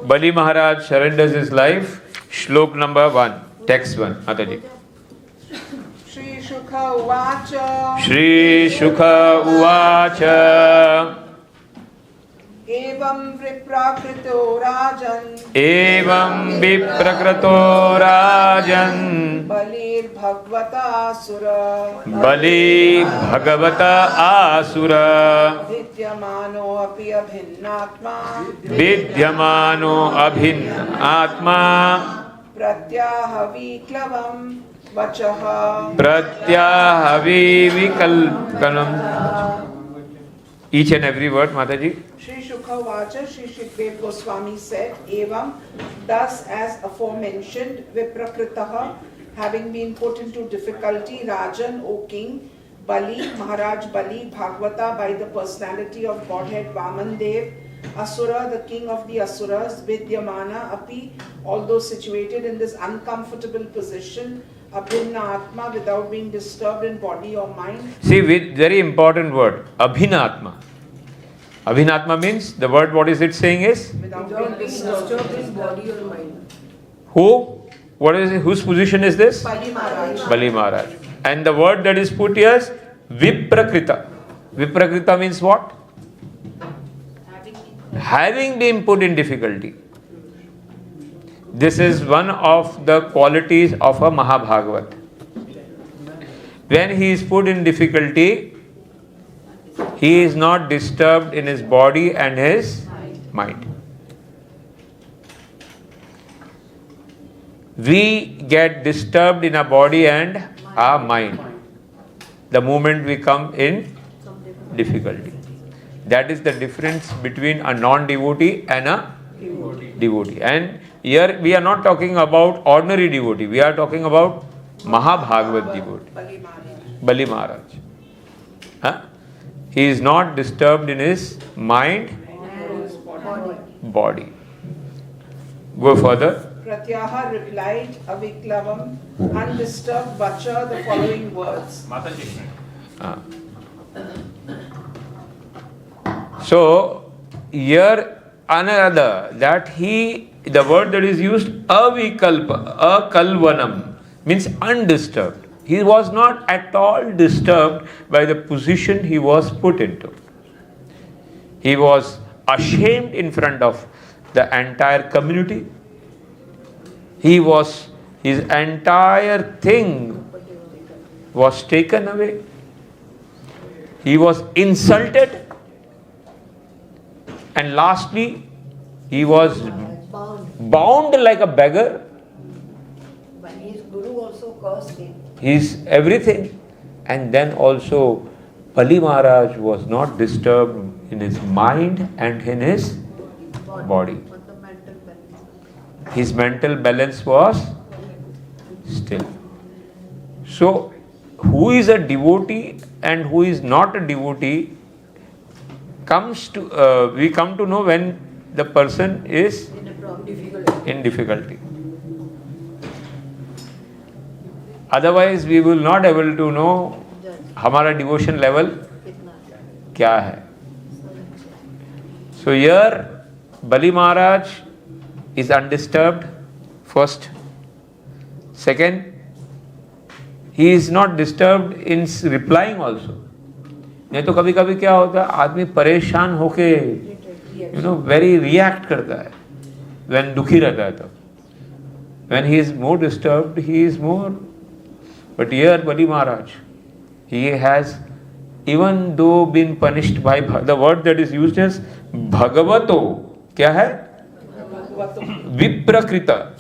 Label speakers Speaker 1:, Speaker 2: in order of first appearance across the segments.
Speaker 1: Bali Maharaj surrenders his life. Shlok number 1, text 1. Mataji.
Speaker 2: Shri Shukha Uvacha
Speaker 1: Shri Shukha Uvacha
Speaker 2: Evam Viprakrito Rajan
Speaker 1: Evam Viprakrato Rajan
Speaker 2: Balir Bhagavata Asura
Speaker 1: Bali Bhagavata Asura
Speaker 2: Vidyamano Api Abhinnatma
Speaker 1: Vidyamano Abhin Atma
Speaker 2: Pratyaha Viklavam Vachaha
Speaker 1: Pratyahavi Vikalpanam. Each and every word, Mataji.
Speaker 2: Shri Shukha Vacha, Shri Shukdev Goswami said, Evam, thus as aforementioned, Viprakritaha, having been put into difficulty, Rajan, O king, Bali, Maharaj Bali, Bhagavata, by the personality of Godhead Vaman Dev, Asura, the king of the Asuras, Vidyamana, Api, although situated in this uncomfortable position, Abhinna Atma, without being disturbed in body or mind.
Speaker 1: See, with very important word, Abhinatma. Abhinatma means, the word what is it saying is?
Speaker 2: Without being disturbed in body or mind.
Speaker 1: Who? What is it? Whose position is this?
Speaker 2: Bali Maharaj.
Speaker 1: Bali Maharaj. And the word that is put here is Viprakrita. Viprakrita means what? Having been put in difficulty. This is one of the qualities of a Mahabhagavat. When he is put in difficulty, he is not disturbed in his body and his mind. We get disturbed in our body and our mind the moment we come in difficulty. That is the difference between a non-devotee and a devotee. And here we are not talking about ordinary devotee. We are talking about Mahabhagavat devotee. Bali Maharaj. Huh? He is not disturbed in his mind, body. Go further.
Speaker 2: Pratyaha replied, Aviklavam, undisturbed Vacha, the following words.
Speaker 1: So, here another, that the word that is used, avikalpa, akalvanam, means undisturbed. He was not at all disturbed by the position he was put into. He was ashamed in front of the entire community. His entire thing was taken away. He was insulted. And lastly, he was bound like a beggar.
Speaker 3: But his guru also cursed him.
Speaker 1: His everything. And then also, Bali Maharaj was not disturbed in his mind and in his body.
Speaker 3: But the mental balance.
Speaker 1: His mental balance was still. So, who is a devotee and who is not a devotee we come to know when the person is in difficulty. Otherwise, we will not able to know हमारा devotion level क्या है. So here, Bali Maharaj is undisturbed. First. Second, he is not disturbed in replying also. नहीं तो कभी कभी क्या होता है, आदमी परेशान होके वेरी रिएक्ट करता है when दुखी रहता है तब. When he is more disturbed, he is more. But here Bali Maharaj, he has, even though been punished by the word that is used as Bhagavato, क्या है? Viprakrita.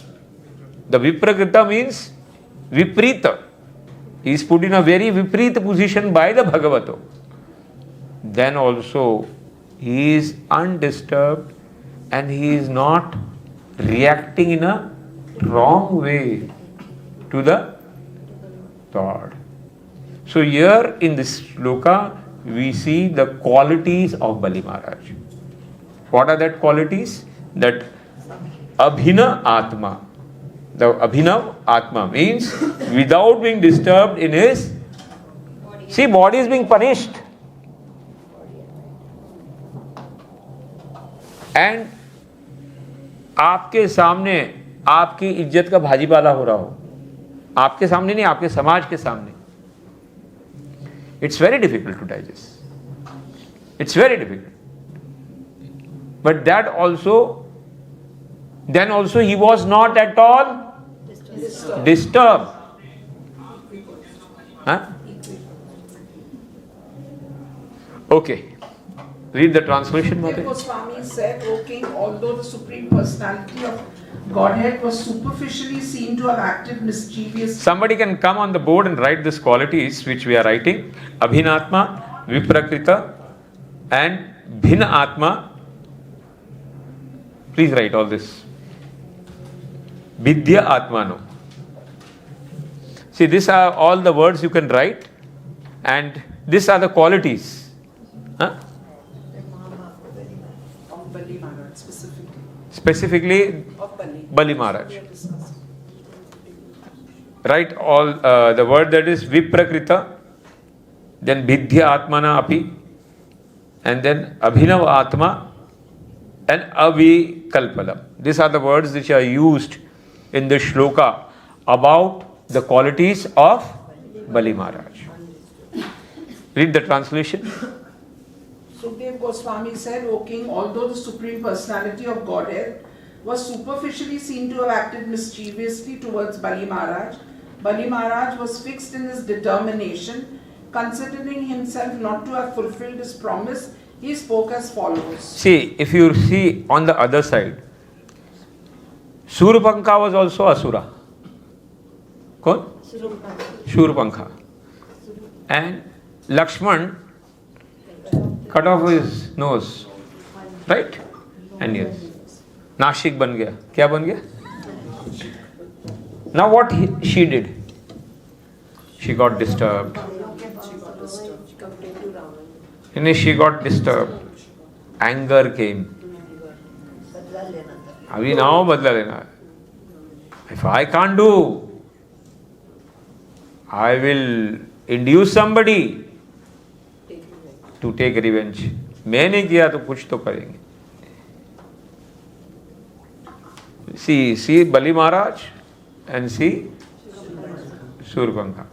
Speaker 1: The Viprakrita means Viprita. He is put in a very Viprita position by the Bhagavato. Then also he is undisturbed and he is not reacting in a wrong way to the thought. So here in this sloka we see the qualities of Bali Maharaj. What are that qualities? That Abhina Atma. The Abhinav Atma means without being disturbed in his... See, body is being punished. And आपके सामने आपकी इज्जत का भाजीपाला हो रहा हो, आपके सामने नहीं, आपके समाज के सामने, it's very difficult to digest, it's very difficult. But that also, then also he was not at all disturbed. Huh? Okay, read the translation.
Speaker 2: Sukadeva Goswami said, O king, although the Supreme Personality of Godhead was superficially seen to have acted mischievously.
Speaker 1: Somebody can come on the board and write these qualities which we are writing: Abhinatma, Viprakrita, and Bhinna Atma. Please write all this. Vidya Atmano. See, these are all the words you can write, and these are the qualities. Huh?
Speaker 2: Of Bali Maharaj specifically.
Speaker 1: Specifically,
Speaker 2: Of Bali.
Speaker 1: Bali Maharaj.
Speaker 2: We are discussing.
Speaker 1: Write all the word that is Viprakrita, then Vidya Atmana Api, and then Abhinav Atma, and Avikalpalam. These are the words which are used in the shloka about the qualities of Bali Maharaj. Read the translation.
Speaker 2: Sukadeva Goswami said, O king, although the Supreme Personality of Godhead was superficially seen to have acted mischievously towards Bali Maharaj was fixed in his determination. Considering himself not to have fulfilled his promise, he spoke as follows.
Speaker 1: See, if you see on the other side, Surpankha was also Asura. Kon? Shurpankha. And Lakshman cut off his nose. Right? And yes. Nashik ban gaya. Kya ban gaya? Now what she did? She got disturbed. And she got disturbed. Anger came. अभी now बदला लेना है. If I can't do, I will induce somebody to take revenge. मैं नहीं किया तो कुछ तो करेंगे. See Bali Maharaj and see Surpankha.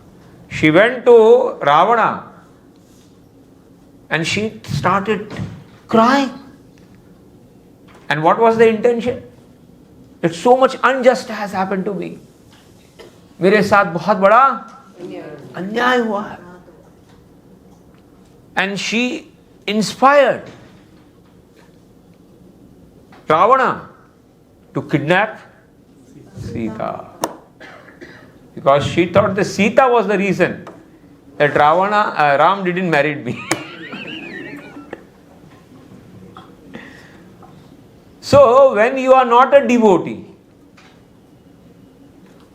Speaker 1: She went to Ravana and she started crying. And what was the intention? That so much unjust has happened to me. मेरे साथ बहुत बड़ा अन्याय हुआ है. And she inspired Ravana to kidnap Sita. Because she thought that Sita was the reason that Ram didn't marry me. So, when you are not a devotee,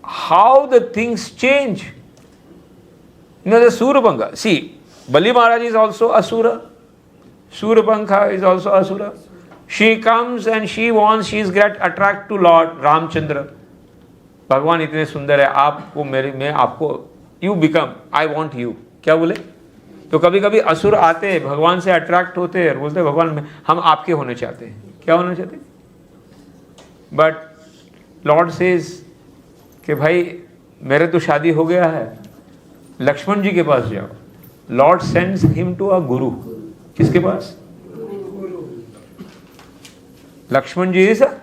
Speaker 1: how the things change? You know, the Surpankha. See, Bali Maharaj is also Asura. Surpankha is also Asura. She comes and she wants, she is get attracted to Lord Ramchandra. भगवान इतने सुंदर है, आपको मैं आपको you become, I want you. क्या बोले? तो कभी कभी असुर आते हैं, भगवान से अट्रैक्ट होते हैं और बोलते हैं भगवान हम आपके होने चाहते हैं. क्या होना चाहते? बट लॉर्ड सेज कि भाई मेरे तो शादी हो गया है, लक्ष्मण जी के पास जाओ. Lord sends him to a guru. किसके पास? लक्ष्मण जी is a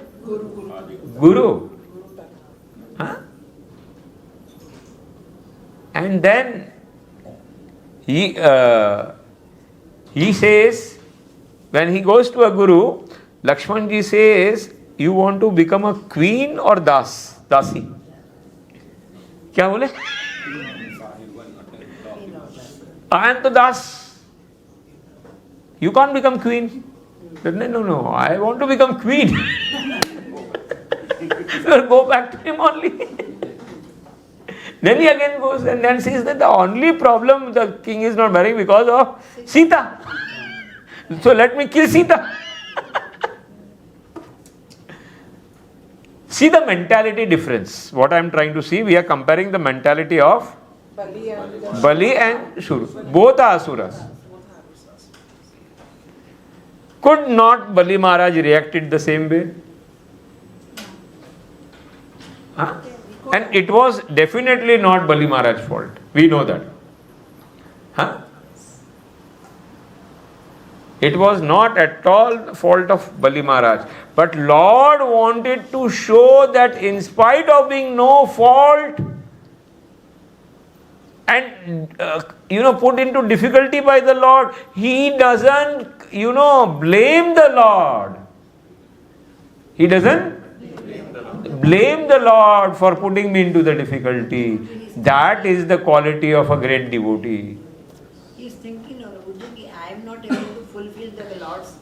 Speaker 1: Guru. And then he says, when he goes to a guru, Lakshman ji says, you want to become a queen or dasi? क्या बोले? I am the das. You can't become queen. No, I want to become queen. So go back to him only. Then he again goes and then says that the only problem the king is not marrying because of Sita. So let me kill Sita. See the mentality difference. What I am trying to see, we are comparing the mentality of Bali and Shuru. Both are asuras. Could not Bali Maharaj reacted the same way? Huh? And it was definitely not Bali Maharaj's fault. We know that. Huh? It was not at all the fault of Bali Maharaj. But Lord wanted to show that in spite of being no fault and put into difficulty by the Lord, he doesn't blame the Lord. He doesn't blame the Lord for putting me into the difficulty. That is the quality of a great devotee.
Speaker 3: He is thinking, I am not able to fulfill the Lord's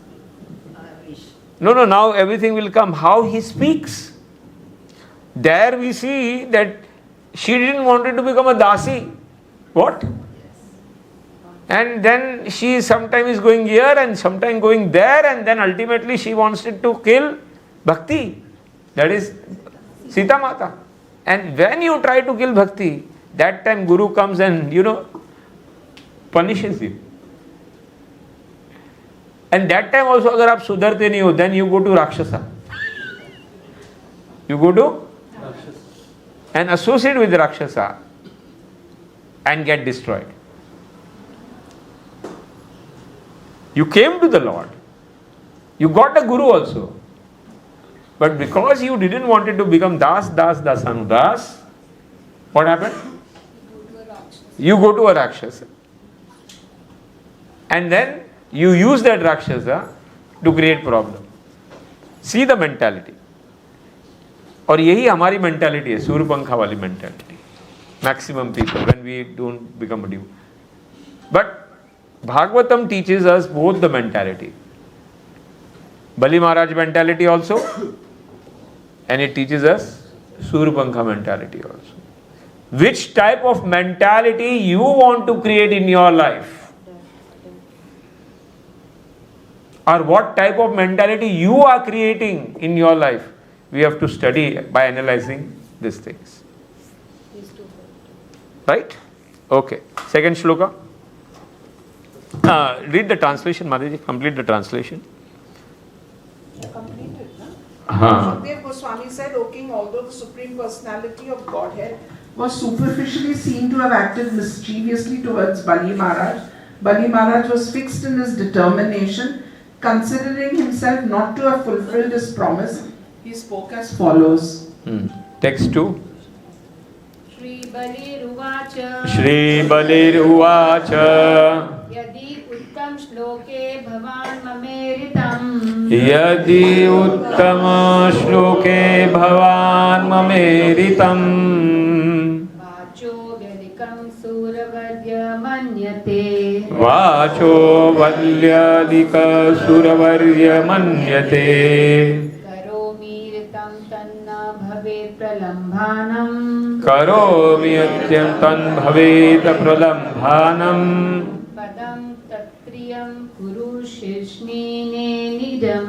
Speaker 3: wish.
Speaker 1: No, now everything will come. How he speaks. There we see that she didn't want to become a dasi. What? And then she sometimes is going here and sometimes going there, and then ultimately she wants it to kill Bhakti. That is Sita Mata. And when you try to kill Bhakti, that time Guru comes and, punishes you. And that time also, agar aap sudharte nahi ho, then you go to Rakshasa. You go to and associate with Rakshasa and get destroyed. You came to the Lord. You got a Guru also. But because you didn't want it to become Dasanudas, what happened? You go to a Rakshasa. And then you use that Rakshasa to create problem. See the mentality. और यही हमारी mentality है, सूर्यपंखा वाली mentality. Maximum people when we don't become a devotee. But Bhagavatam teaches us both the mentality. Bali Maharaj mentality also, and it teaches us Suryapankha mentality also. Which type of mentality you want to create in your life? Or what type of mentality you are creating in your life? We have to study by analyzing these things. Right? Okay. Second shloka. Read the translation, Mataji. Complete the translation.
Speaker 2: Completed, no?
Speaker 1: Uh-huh.
Speaker 2: Shukdev Goswami said, O King, although the Supreme Personality of Godhead was superficially seen to have acted mischievously towards Bali Maharaj was fixed in his determination, considering himself not to have fulfilled his promise. He spoke as follows.
Speaker 1: Text 2.
Speaker 4: Shri Baliruvacha
Speaker 1: Shri Baliruvacha
Speaker 4: Yadi Uttam Shloke Bhavan Mameritam
Speaker 1: Yadi Uttama Shloke Bhavan Mameritam
Speaker 4: Vacho Vyalikam Suravadya Manyate
Speaker 1: Vacho Valyadika Suravarya Manyate
Speaker 4: Karomi Ritam Tanna Bhave Pralambhanam
Speaker 1: Karomi Atyantan Bhaveta Pralambhanam
Speaker 4: Padam Tatriyam Kuru Shishnine Nidam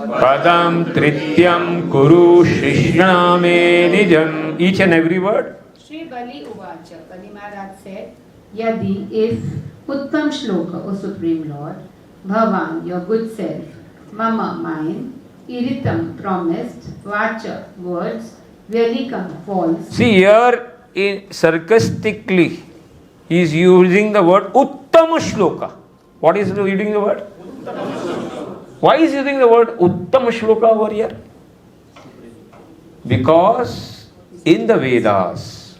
Speaker 1: Padam Trityam Kuru Shishname Nijam. Each and every word.
Speaker 4: Shri Bali Uvacha, Bali Maharaj said, Yadi, if Uttam Shloka, O Supreme Lord, Bhavan, your good self, Mama, mine, Iritam, promised, Vacha, words, Vyalikam, false.
Speaker 1: See here, sarcastically, he is using the word Uttama Shloka. What is he using the word? Why is he using the word Uttama Shloka over here? Because in the Vedas,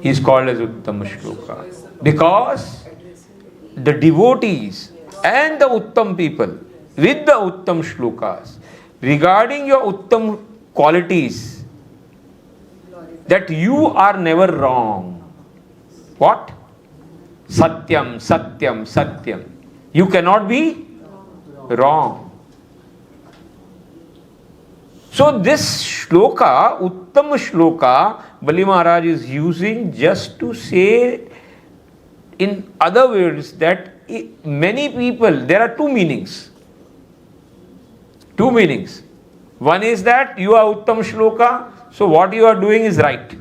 Speaker 1: he is called as Uttama Shloka. Because the devotees and the Uttam people with the Uttam Shlokas regarding your Uttam qualities, that you are never wrong. What? Satyam, Satyam, Satyam. You cannot be wrong. So this shloka, Uttama Shloka, Bali Maharaj is using just to say, in other words, that many people, there are two meanings. Two meanings. One is that you are Uttam Shloka, so what you are doing is right.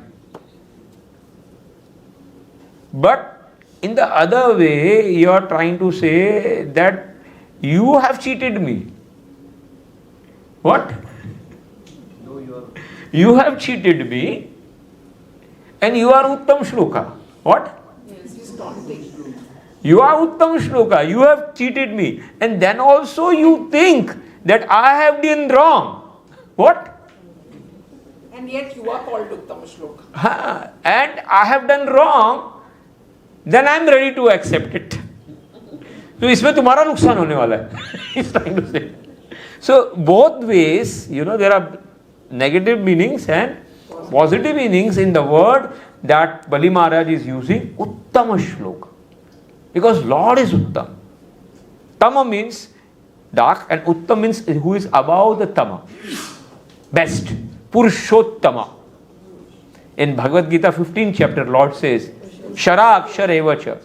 Speaker 1: But in the other way, you are trying to say that you have cheated me. What? You have cheated me and you are Uttam Shloka. What? You are Uttam Shloka. You have cheated me. And then also you think that I have done wrong. What?
Speaker 2: And yet you are called Uttama Shloka.
Speaker 1: And I have done wrong. Then I am ready to accept it. तो इसमें तुम्हारा नुकसान होने वाला है. He's trying to say. So both ways, there are negative meanings and positive meanings in the word that Bali Maharaj is using, Uttama Shloka. Because Lord is Uttam. Tama means dark and Uttam means who is above the Tama. Best. Purushottama. In Bhagavad Gita 15th chapter, Lord says, Shara Akshara Evacha.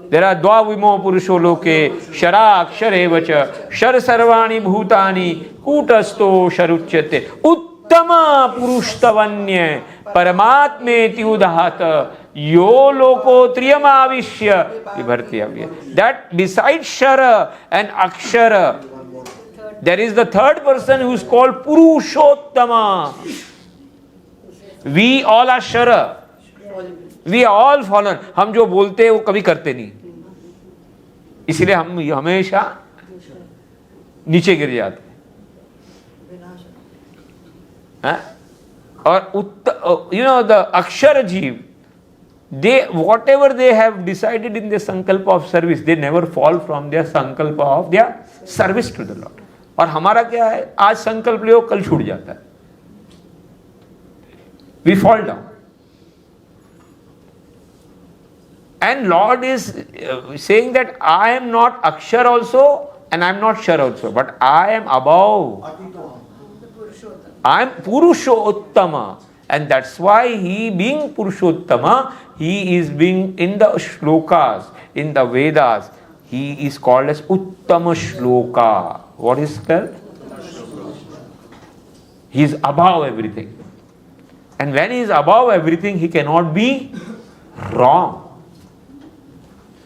Speaker 1: There are Dva Vimo Purusho Loke, Shara Akshara Evacha, Shar Sarvani Bhutani, Kutasto Sharuchyate, Uttama Purushtavannya, Paramatmeti Udahata, Yo Loko Triyamavishya, Vibhartiyavya. That besides Shara and Akshara, there is the third person who is called Purushottama. We all are Shara. We are all fallen. हम जो बोलते हैं वो कभी करते नहीं, इसलिए हम हमेशा नीचे गिर जाते हैं. और the Akshara Jeev, they whatever they have decided in their sankalpa of service, they never fall from their sankalpa of their service to the Lord. और हमारा क्या है, आज संकल्प ले कल छूट जाता है. We fall down. And Lord is saying that I am not Akshar also and I am not Shar also, but I am above. I am Purushottama. And that's why he being Purushottama, he is being in the shlokas, in the Vedas, he is called as Uttama Shloka. What is called? He is above everything. And when he is above everything, he cannot be wrong.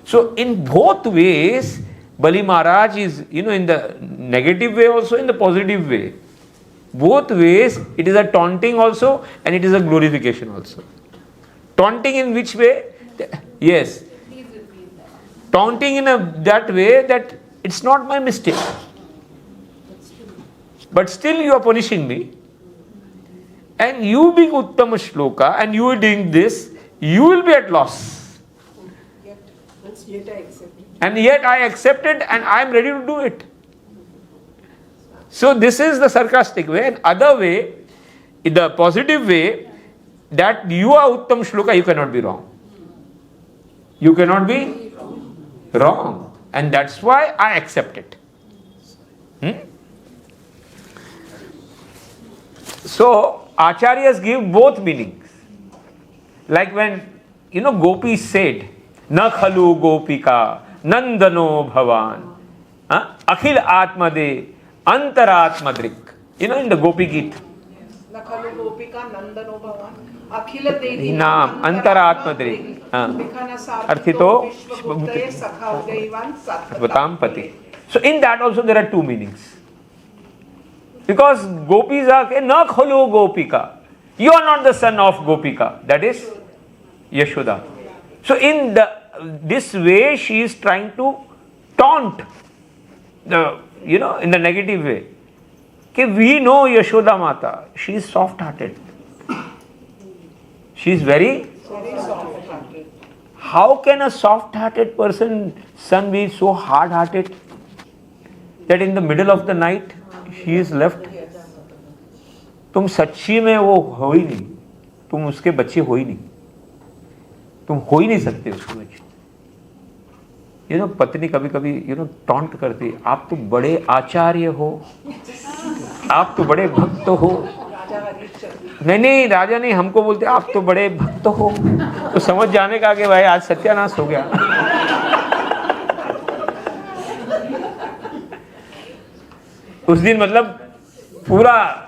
Speaker 1: So in both ways, Bali Maharaj is, in the negative way also, in the positive way. Both ways, it is a taunting also and it is a glorification also. Taunting in which way? Yes. Taunting in that way that it's not my mistake. But still you are punishing me. And you being Uttama Shloka and you are doing this, you will be at loss.
Speaker 2: Yet I accept it.
Speaker 1: And yet I accept it and I am ready to do it. So this is the sarcastic way. And other way, in the positive way, that you are Uttam Shloka, you cannot be wrong. You cannot be wrong. And that's why I accept it. So, Acharyas give both meanings. Like when, Gopi said, Na khalu gopika, nandano bhavan, akhil atmade, antaratmadrik. In the Gopi Geet.
Speaker 2: Na khalu gopika, nandano bhavan, akhila devi
Speaker 1: Naam, antaratmadrik. Arthito, Vatam Pati. So in that also there are two meanings. Because gopis are, na khalu gopika. You are not the son of Gopika. That is Yashoda. So in this way, she is trying to taunt, in the negative way. Okay, we know Yashoda Mata. She is soft-hearted. She is very
Speaker 2: soft-hearted.
Speaker 1: How can a soft-hearted son be so hard-hearted that in the middle of the night she is left? तुम सच्ची में वो हो ही नहीं, तुम उसके बच्चे हो ही नहीं, तुम हो ही नहीं सकते उसके बच्चे. पत्नी कभी कभी टॉन्ट करती, आप तो बड़े आचार्य हो, आप तो बड़े भक्त हो. नहीं राजा नहीं, हमको बोलते आप तो बड़े भक्त हो. तो समझ जाने का कि भाई आज सत्यानाश हो गया. उस दिन मतलब पूरा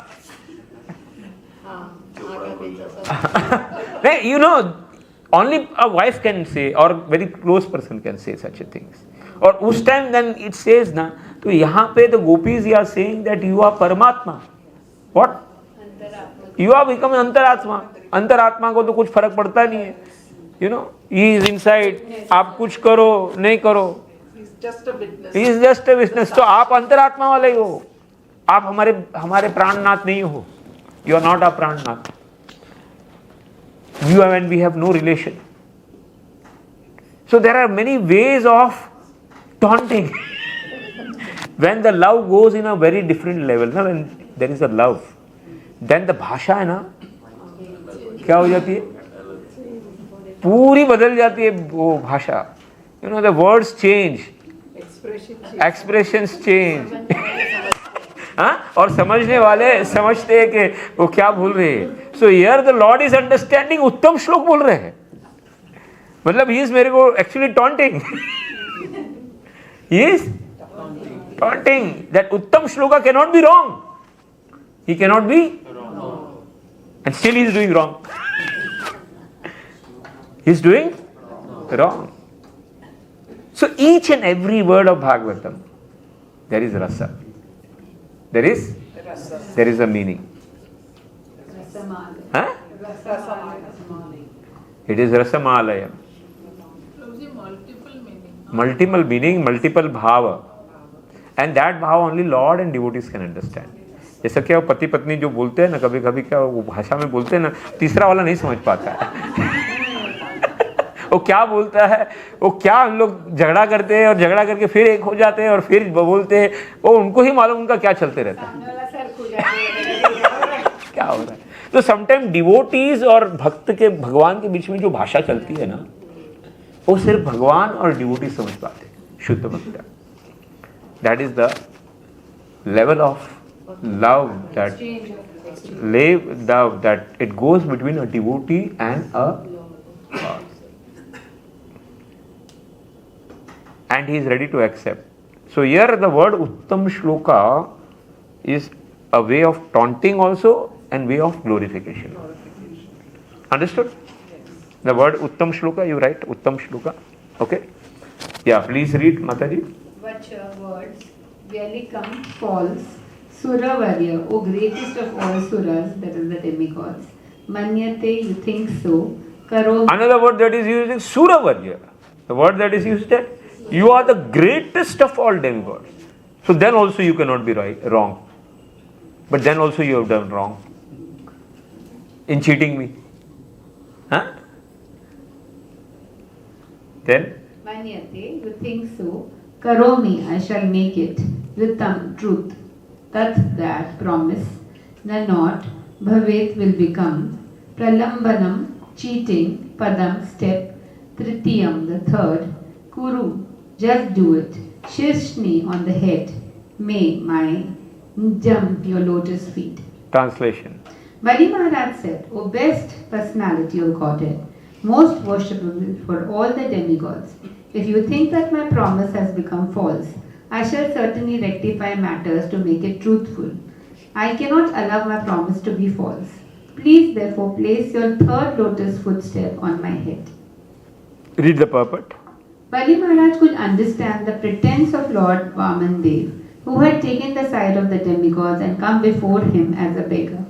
Speaker 1: only a wife can say or very close person can say such a things. और उस time then it says ना, तो यहाँ पे the gopis are saying that you are Paramatma. What? You are becoming अंतरात्मा. अंतरात्मा को तो कुछ फर्क पड़ता नहीं है. You know, he is inside. आप कुछ करो नहीं करो.
Speaker 2: He's just a witness.
Speaker 1: He is just a witness. तो आप अंतरात्मा वाले ही हो. आप हमारे प्राणनाथ नहीं हो. You are not a Prannath. You and we have no relation. So there are many ways of taunting. When the love goes in a very different level, na, when there is a love, then the भाषा है ना, क्या हो जाती है? पूरी बदल जाती है वो भाषा. You know, the words change, expressions change. हाँ? और समझने वाले समझते हैं कि वो क्या बोल रहे हैं. So here the Lord is understanding. उत्तम श्लोक बोल रहे हैं. मतलब he is मेरे को actually taunting. He is taunting that उत्तम shloka cannot be wrong. He cannot be wrong. And still he is doing wrong. He is doing wrong. So each and every word of Bhagavatam, there is rasa. There is a meaning. Huh? It is Rasamalayam. Multiple meaning, multiple bhava. And that bhava only Lord and devotees can understand. जैसा क्या पति पत्नी जो बोलते हैं ना, कभी कभी क्या वो भाषा में बोलते हैं ना, तीसरा वाला नहीं समझ पाता है. वो क्या बोलता है, वो क्या हम लोग झगड़ा करते हैं और झगड़ा करके फिर एक हो जाते हैं और फिर बोलते हैं, वो उनको ही मालूम उनका क्या चलते रहता है, क्या हो रहा है. तो समटाइम डिवोटीज और भक्त के भगवान के बीच में जो भाषा चलती है ना, वो सिर्फ भगवान और डिवोटी समझ पाते हैं, शुद्ध भक्त. That is the level of love that it goes between a devotee and a God. And he is ready to accept. So here the word Uttam Shloka is a way of taunting also and way of glorification. Understood? The word Uttam Shloka, you write Uttam Shloka. Okay? Yeah, please read, Mataji.
Speaker 4: Which words really come false. Suravarya, O greatest of all suras, that is the demigods. Manyate, you think so. Karo.
Speaker 1: Another word that is used is Suravarya. The word that is used there, you are the greatest of all demigods. So then also you cannot be wrong. But then also you have done wrong in cheating me. Huh? Then?
Speaker 4: Manyate, you think so. Karomi, I shall make it. Ritam, truth. Tat, that, promise. The not, bhavet, will become. Pralambanam, cheating. Padam, step. Tritiyam, the third. Kuru, just do it. Shirshni, on the head. May, my. Jam, your lotus feet.
Speaker 1: Translation.
Speaker 4: Bali Maharaj said, O best personality of Godhead, most worshipable for all the demigods, if you think that my promise has become false, I shall certainly rectify matters to make it truthful. I cannot allow my promise to be false. Please therefore place your third lotus footstep on my head.
Speaker 1: Read the purport.
Speaker 4: Bali Maharaj could understand the pretense of Lord Vaman Dev, who had taken the side of the demigods and come before him as a beggar.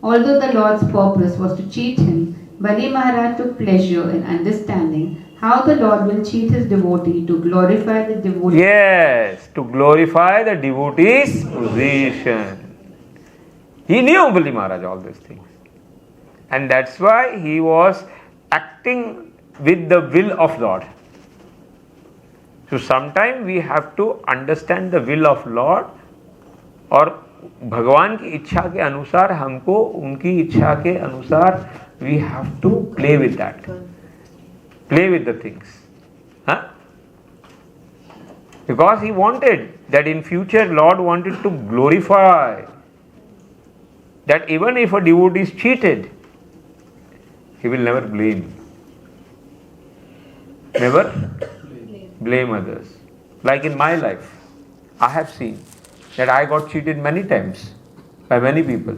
Speaker 4: Although the Lord's purpose was to cheat him, Bali Maharaj took pleasure in understanding how the Lord will cheat his devotee to glorify the devotee.
Speaker 1: Yes, to glorify the devotee's position. He knew Bali Maharaj all these things. And that's why he was acting with the will of Lord. So sometimes we have to understand the will of Lord, और भगवान की इच्छा के अनुसार हमको उनकी इच्छा के अनुसार we have to play with that. Play with the things. Huh? Because he wanted that in future Lord wanted to glorify that even if a devotee is cheated, he will never blame. Never blame others. Like in my life, I have seen that I got cheated many times by many people.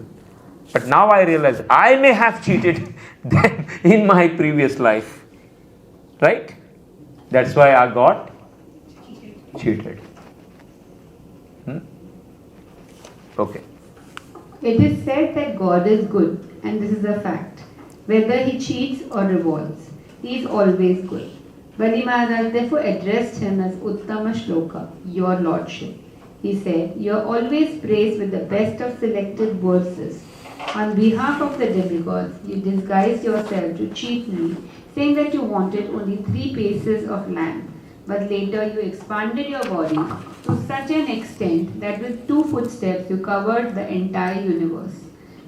Speaker 1: But now I realize I may have cheated them in my previous life. Right? That's why I got cheated. Okay.
Speaker 4: It is said that God is good, and this is a fact. Whether he cheats or revolts, he is always good. Bali Maharaj therefore addressed him as Uttama Shloka, your lordship. He said, you are always praised with the best of selected verses. On behalf of the demigods, you disguised yourself to cheat me, saying that you wanted only 3 paces of land. But later you expanded your body to such an extent that with 2 footsteps you covered the entire universe.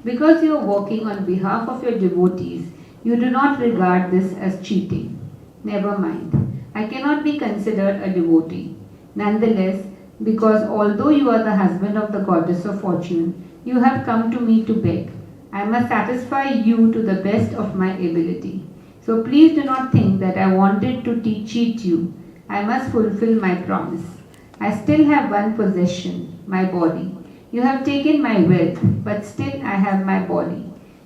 Speaker 4: Because you are walking on behalf of your devotees, you do not regard this as cheating. Never mind. I cannot be considered a devotee. Nonetheless, because although you are the husband of the goddess of fortune, you have come to me to beg. I must satisfy you to the best of my ability. So please do not think that I wanted to cheat you. I must fulfill my promise. I still have one possession, my body. You have taken my wealth, but still I have my body.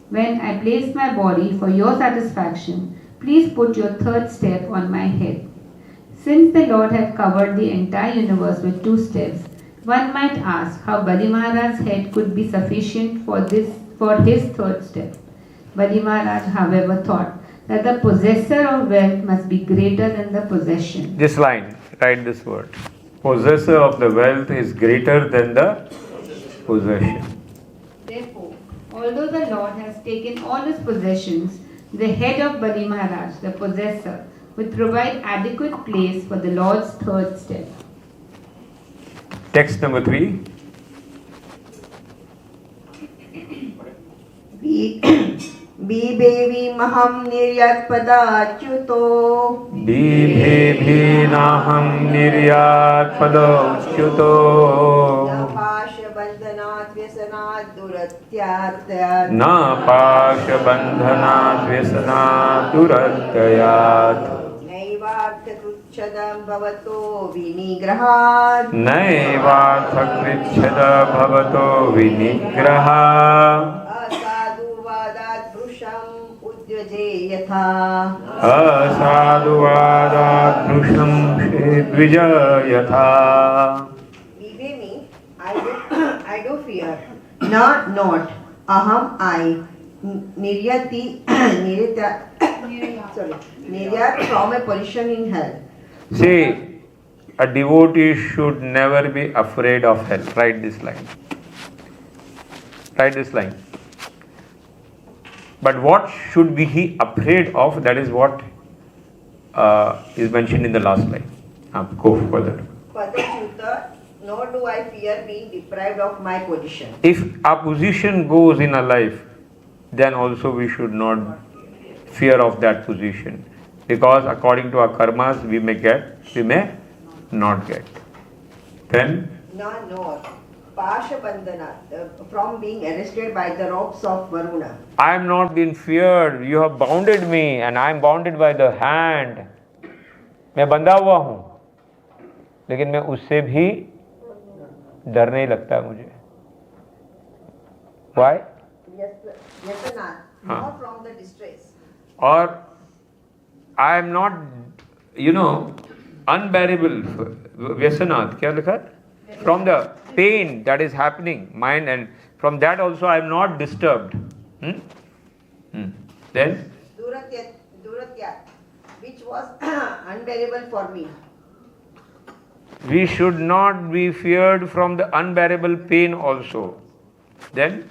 Speaker 4: When I place my body for your satisfaction, please put your 3rd step on my head. Since the Lord had covered the entire universe with 2 steps, one might ask how Bali Maharaj's head could be sufficient for his 3rd step. Bali Maharaj, however, thought that the possessor of wealth must be greater than the possession.
Speaker 1: This line, write this word. Possessor of the wealth is greater than the possession.
Speaker 4: Therefore, although the Lord has taken all his possessions, the head of Bali Maharaj, the possessor, would provide adequate place for the Lord's 3rd step.
Speaker 1: Text number 3.
Speaker 3: बीभेवी Meham निर्यत्पदाच्युतो
Speaker 1: दीभेभीनाहं निर्यात्पदच्युतो
Speaker 3: न पाशबन्धनात् व्यसनात् दुरत्यात्
Speaker 1: न पाशबन्धनात् व्यसनात् दुरत्ययात्
Speaker 3: नैवार्थकृच्छदं भवतो विनिग्रहात्
Speaker 1: नैवार्थकृच्छ्द भवतो विनिग्रहात्
Speaker 3: असाधुवादात् भृशम् उद्यजे यथा
Speaker 1: असाधुवादात् भृशं द्विज यथा.
Speaker 3: Bibemi, I do fear. Not, aham, I. Niryat from a position in hell.
Speaker 1: See, a devotee should never be afraid of hell. Write this line. Write this line. But what should be he afraid of? That is what is mentioned in the last line. Go further.
Speaker 3: Padachyuta, nor do I fear being deprived of my position.
Speaker 1: If our position goes in our life, then also we should not fear of that position. Because according to our karmas, we may get, we may not get. Then?
Speaker 3: Nor. Pasha Bandhana, from being arrested by the ropes of Varuna.
Speaker 1: I am not being feared. You have bounded me and I am bounded by the hand. मैं बंधा हुआ हूँ, लेकिन मैं उससे भी डर नहीं लगता है मुझे. Why?
Speaker 3: Yes, not from the distress.
Speaker 1: Or I am not, unbearable. Vyasanat, क्या लिखा? From the pain that is happening, mind, and from that also I am not disturbed. Then?
Speaker 3: Duratya, which was unbearable for me.
Speaker 1: We should not be feared from the unbearable pain also. Then,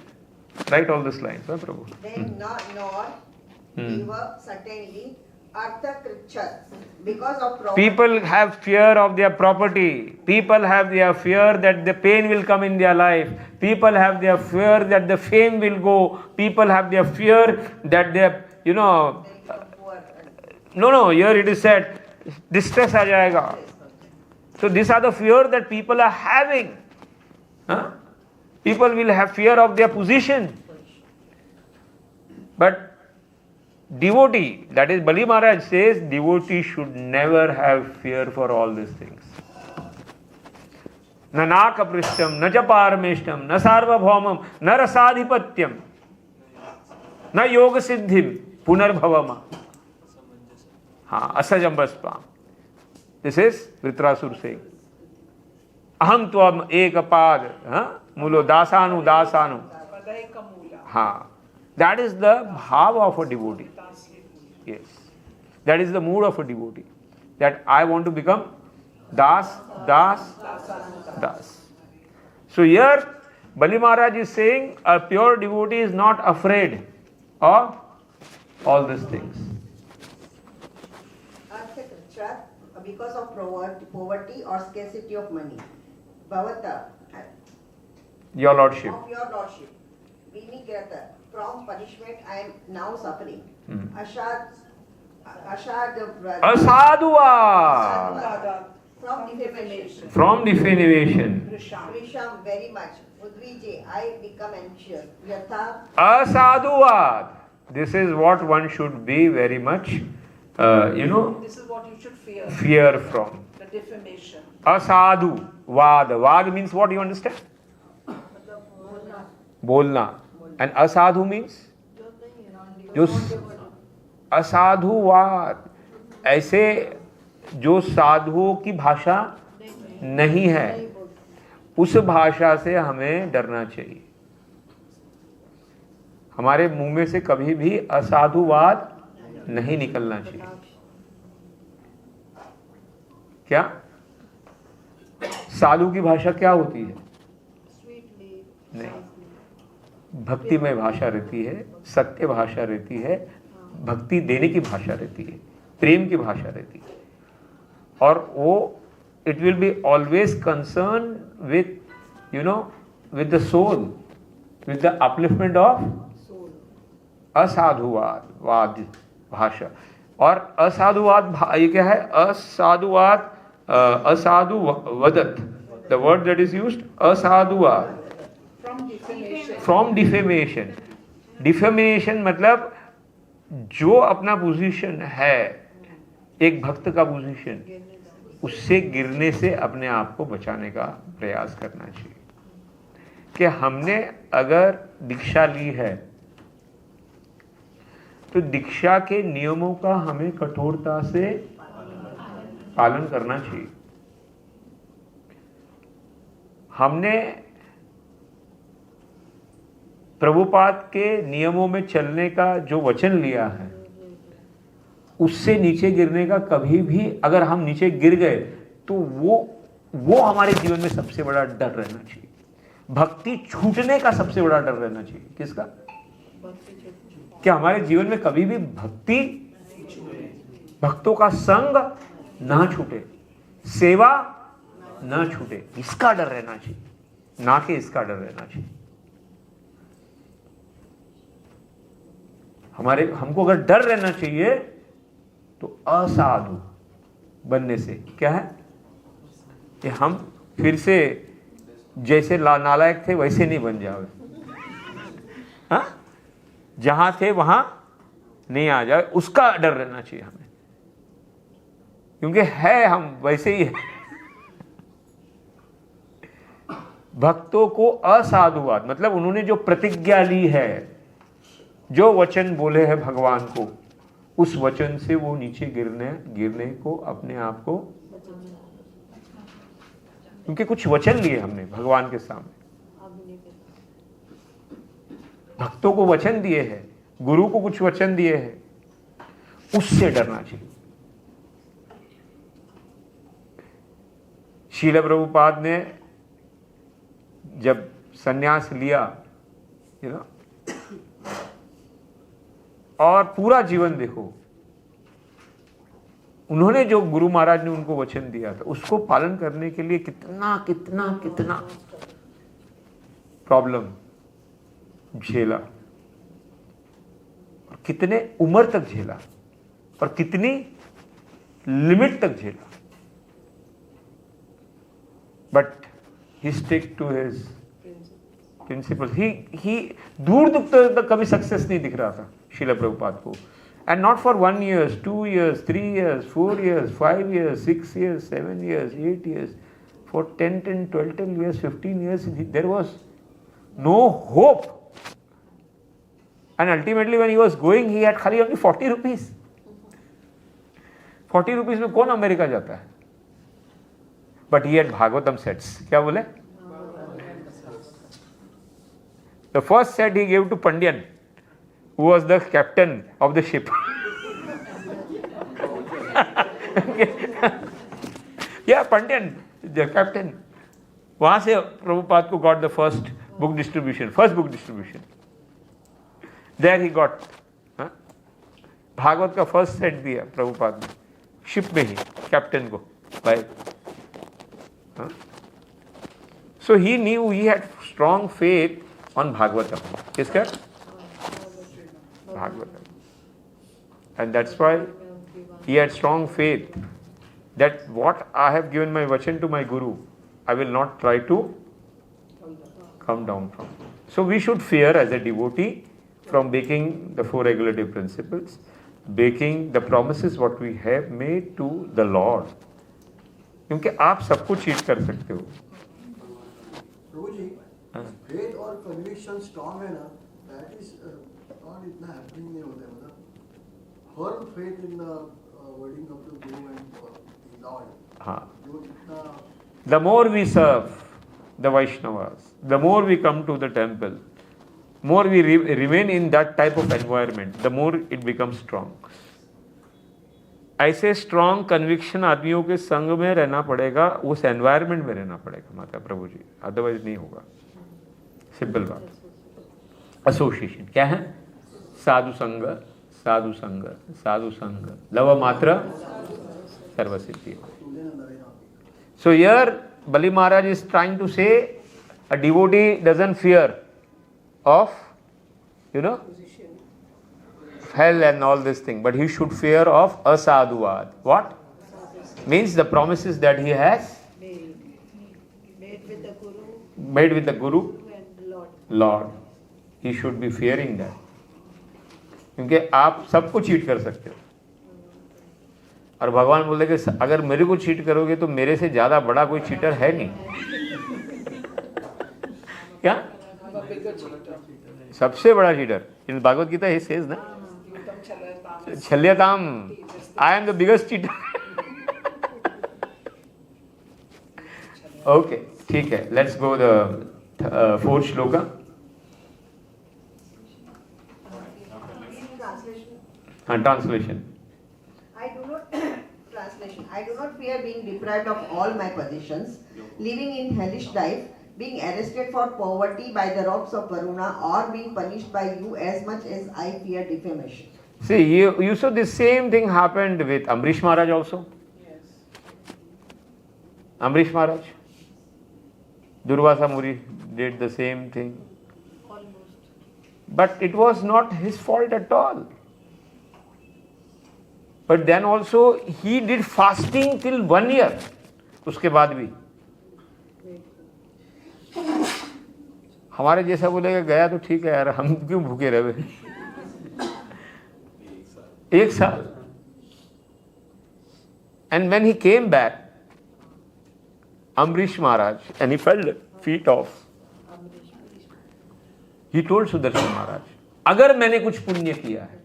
Speaker 1: write all these lines, huh, Prabhu?
Speaker 3: Then nor, we were certainly Artha Krichat, because of property.
Speaker 1: People have fear of their property. People have their fear that the pain will come in their life. People have their fear that the fame will go. People have their fear that their, no, here it is said, distress aa jayega. So these are the fear that people are having. Huh? People will have fear of their position. But devotee, that is Bali Maharaj says, devotee should never have fear for all these things. Na nakaprishtam, na japarameshtam, na sarvabhaumam, na rasadhipatyam, na yoga siddhim, punarbhavama. Asajam baspam. This is Vritrasur saying. Aham tvam ekapad, mulo dasanu dasanu.
Speaker 2: हृदय का मूला.
Speaker 1: हाँ, that is the bhav of a devotee. Yes, that is the mood of a devotee. That I want to become das, das, das. So here Bali Maharaj is saying a pure devotee is not afraid of all these things.
Speaker 3: Artha kricha, because of poverty or scarcity of money. Bhavata,
Speaker 1: Your Lordship.
Speaker 3: of your lordship. Vinigrata, from punishment I am now suffering. Ashad,
Speaker 1: Asadhuva.
Speaker 3: from defamation.
Speaker 1: From defamation.
Speaker 3: Krisham very much. Udvije, I become anxious. Yatha,
Speaker 1: Asadhuvad. This is what one should be very much,
Speaker 2: This is what you should fear.
Speaker 1: fear from.
Speaker 2: The defamation.
Speaker 1: Asadhu. Vad. Vad means what, you understand? Bolna. And asadhu means? जो असाधुवाद, ऐसे जो साधुओं की भाषा नहीं है, उस भाषा से हमें डरना चाहिए. हमारे मुंह में से कभी भी असाधुवाद नहीं निकलना चाहिए. क्या साधु की भाषा क्या होती है? नहीं, भक्तिमय भाषा रहती है, सत्य भाषा रहती है, भक्ति देने की भाषा रहती है, प्रेम की भाषा रहती है. और वो it will be always concern with with the soul, with the upliftment of असाधुवाद वाद भाषा. और असाधुवाद ये क्या है? असाधुवाद, असाधु वदत, the word that is used, असाधुवाद. From defamation. डिफेमेशन मतलब जो अपना पोजीशन है, एक भक्त का पोजीशन, उससे गिरने से अपने आप को बचाने का प्रयास करना चाहिए. कि हमने अगर दीक्षा ली है तो दीक्षा के नियमों का हमें कठोरता से पालन करना चाहिए. हमने प्रभुपाद के नियमों में चलने का जो वचन लिया है, उससे नीचे गिरने का कभी भी, अगर हम नीचे गिर गए तो वो हमारे जीवन में सबसे बड़ा डर रहना चाहिए. भक्ति छूटने का सबसे बड़ा डर रहना चाहिए. किसका? क्या हमारे जीवन में कभी भी भक्तों का संग ना छूटे, सेवा ना छूटे, इसका डर रहना चाहिए, ना कि इसका डर रहना चाहिए. हमको अगर डर रहना चाहिए तो असाधु बनने से क्या है कि हम फिर से जैसे नालायक थे वैसे नहीं बन जाओ. हाँ, जहां थे वहां नहीं आ जाए, उसका डर रहना चाहिए हमें, क्योंकि है हम वैसे ही है. भक्तों को असाधुवाद मतलब उन्होंने जो प्रतिज्ञा ली है, जो वचन बोले हैं भगवान को, उस वचन से वो नीचे गिरने को अपने आप को, क्योंकि कुछ वचन लिए हमने भगवान के सामने, भक्तों को वचन दिए हैं, गुरु को कुछ वचन दिए हैं, उससे डरना चाहिए. शील प्रभुपाद ने जब सन्यास लिया और पूरा जीवन देखो, उन्होंने जो गुरु महाराज ने उनको वचन दिया था उसको पालन करने के लिए कितना कितना कितना प्रॉब्लम झेला, और कितने उम्र तक झेला, और कितनी लिमिट तक झेला. But he stick to his principle. ही दूर तक कभी सक्सेस नहीं दिख रहा था शीला प्रभुपाद को. And not for 1 year, 2 years, 3 years, 4 years, 5 years, 6 years, 7 years, 8 years, for 10 years, 12 years, 15 years, there was no hope. And ultimately when he was going, he had खाली only 40 rupees. 40 rupees में कौन America जाता है? But he had Bhagavatam sets. क्या बोले? The first set he gave to Pandyan, who was the captain of the ship. Yeah, Pandyan, the captain. वहां से प्रभुपाद को got the first book distribution. There he got. Bhagavat का first set दिया प्रभुपाद ने ship में ही captain को भाई. So he knew, he had strong faith on Bhagavatam. किसका? Bhagavatam. And that's why he had strong faith that what I have given my vachan to my Guru, I will not try to come down from. So we should fear as a devotee from breaking the four regulative principles, breaking the promises what we have made to the Lord. क्योंकि आप सबको cheat कर सकते हो.
Speaker 5: प्रभु जी, faith और conviction strong है ना, that is not इतना happening नहीं होता है, मतलब firm faith in the wording of the Guru and the Lord.
Speaker 1: हाँ.
Speaker 5: जो इतना
Speaker 1: The more we serve the Vaishnavas, the more we come to the temple, more we remain in that type of environment, the more it becomes strong. ऐसे strong conviction आदमियों के संग में रहना पड़ेगा, उस एनवायरनमेंट में रहना पड़ेगा माता प्रभु जी, अदरवाइज नहीं होगा. सिंपल बात. एसोसिएशन क्या है? साधु संग, साधु संग, साधु संग, लव मात्र सर्वसिद्धि. So here Bali Maharaj is trying to say a devotee doesn't fear of, hell and all this thing, but he should fear of asadhuvad. What? Means the promises that he has
Speaker 3: Made with the Guru
Speaker 1: made with the Guru,
Speaker 3: and Lord.
Speaker 1: Lord. He should be fearing that. क्योंकि आप सबको cheat कर सकते हो और भगवान बोलते कि अगर मेरे को चीट करोगे तो मेरे से ज्यादा बड़ा कोई चीटर है नहीं. क्या? सबसे बड़ा cheater in Bhagavad Gita he says ना, छल्यताम, I am the biggest cheater. Okay, ठीक है, let's go the fourth shloka. हाँ, translation.
Speaker 3: I do not translation. I do not fear being deprived of all my possessions, living in hellish life, being arrested for poverty by the ropes of Varuna, or being punished by you as much as I fear defamation.
Speaker 1: See, you saw the same thing happened with Amrish Maharaj also. Amrish Maharaj, Durvasa Muri did the same thing. But it was not his fault at all. But then also he did fasting till 1 year. उसके बाद भी हमारे जैसा बोलेगा गया तो ठीक है यार, हम क्यों भूखे रहे. 1 साल. And when he came back, Amrish Maharaj, and he fell feet off, he told Sudarshan Maharaj, अगर मैंने कुछ पुण्य किया है,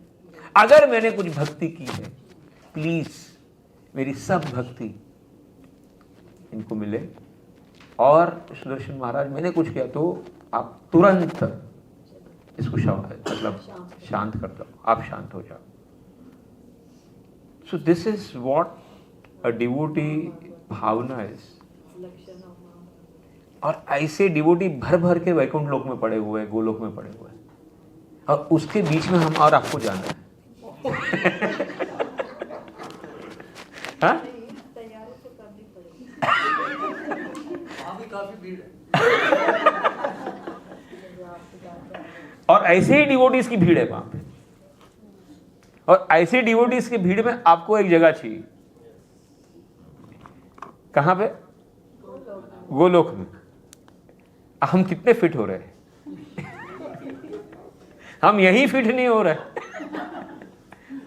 Speaker 1: अगर मैंने कुछ भक्ति की है, प्लीज मेरी सब भक्ति इनको मिले. और सुदर्शन महाराज, मैंने कुछ किया तो आप तुरंत इसको मतलब शांत कर दो, आप शांत हो जाओ. So this is what a devotee भावना इज. और ऐसे डिवोटी भर भर के वैकुंठ लोक में पड़े हुए हैं, गोलोक में पड़े हुए हैं, और उसके बीच में हम और आपको जाना है. हाँ? और ऐसे ही डिवोटीज की भीड़ है वहां पे, और ऐसे डिवोटीज की भीड़ में आपको एक जगह चाहिए. कहां पे? गोलोक में. हम कितने फिट हो रहे हैं? हम यही फिट नहीं हो रहे.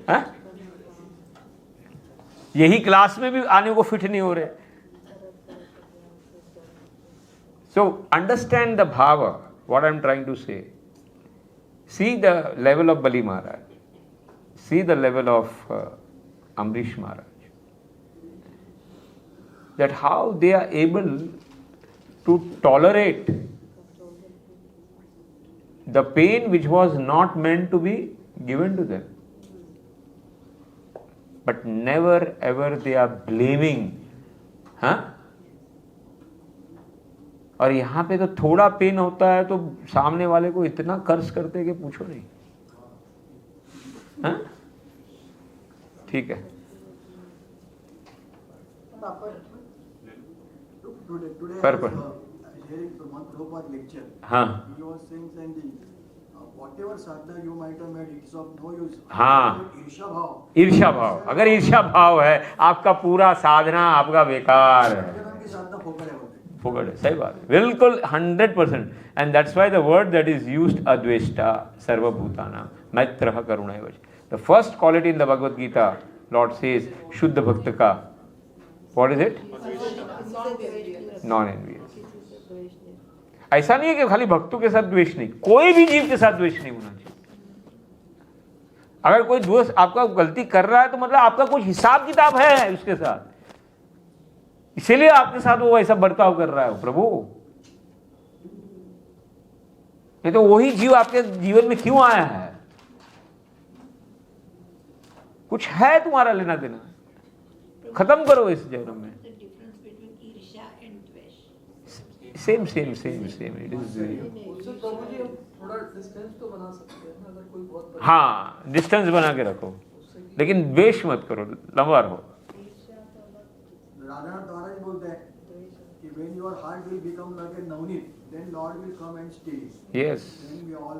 Speaker 1: हाँ? यही क्लास में भी आने को फिट नहीं हो रहे. So understand the bhava, what I am trying to say. See the level of Bali Maharaj. See the level of Amrish Maharaj. That how they are able to tolerate the pain which was not meant to be given to them. But never ever they are blaming. हाँ? और यहाँ पे तो थोड़ा pen होता है तो सामने वाले को इतना कर्ज करते कि पूछो नहीं. हाँ? ठीक है.
Speaker 5: Today
Speaker 1: Per-
Speaker 5: I was hearing from one Prabhupada lecture.
Speaker 1: हाँ.
Speaker 5: He was saying whatever sadhana you might have made, it's of no use.
Speaker 1: हाँ.
Speaker 5: ईर्ष्या भाव.
Speaker 1: ईर्ष्या भाव. अगर ईर्ष्या भाव है आपका पूरा साधना आपका बेकार है.
Speaker 5: जन्म की साधना फोकट है बोलते.
Speaker 1: फोकट है. सही बात है. बिल्कुल 100%. And that's why the word that is used अद्वेष्टा सर्वभूतानां मैत्रः करुणैव. The first quality in the Bhagavad Gita lord says शुद्ध भक्त का what is it? Non envious. ऐसा नहीं है कि खाली भक्तों के साथ द्वेष नहीं, कोई भी जीव के साथ द्वेष नहीं होना चाहिए. अगर कोई दोस्त आपका गलती कर रहा है तो मतलब आपका कुछ हिसाब किताब है उसके साथ, इसीलिए आपके साथ वो ऐसा बर्ताव कर रहा है. प्रभु नहीं तो वही जीव आपके जीवन में क्यों आया है? कुछ है तुम्हारा लेना देना, खत्म करो इस जन्म में. Same same same same it is.
Speaker 6: उससे प्रभु जी हम थोड़ा डिस्टेंस तो बना सकते हैं ना, अगर कोई बहुत बड़ा
Speaker 1: हाँ, डिस्टेंस बना के रखो, लेकिन द्वेष मत करो, लंबा रहो.
Speaker 5: राधानाथ महाराज बोलते हैं कि when your heart will become like a navneet, then Lord will come and stay.
Speaker 1: Yes.
Speaker 5: Then we all.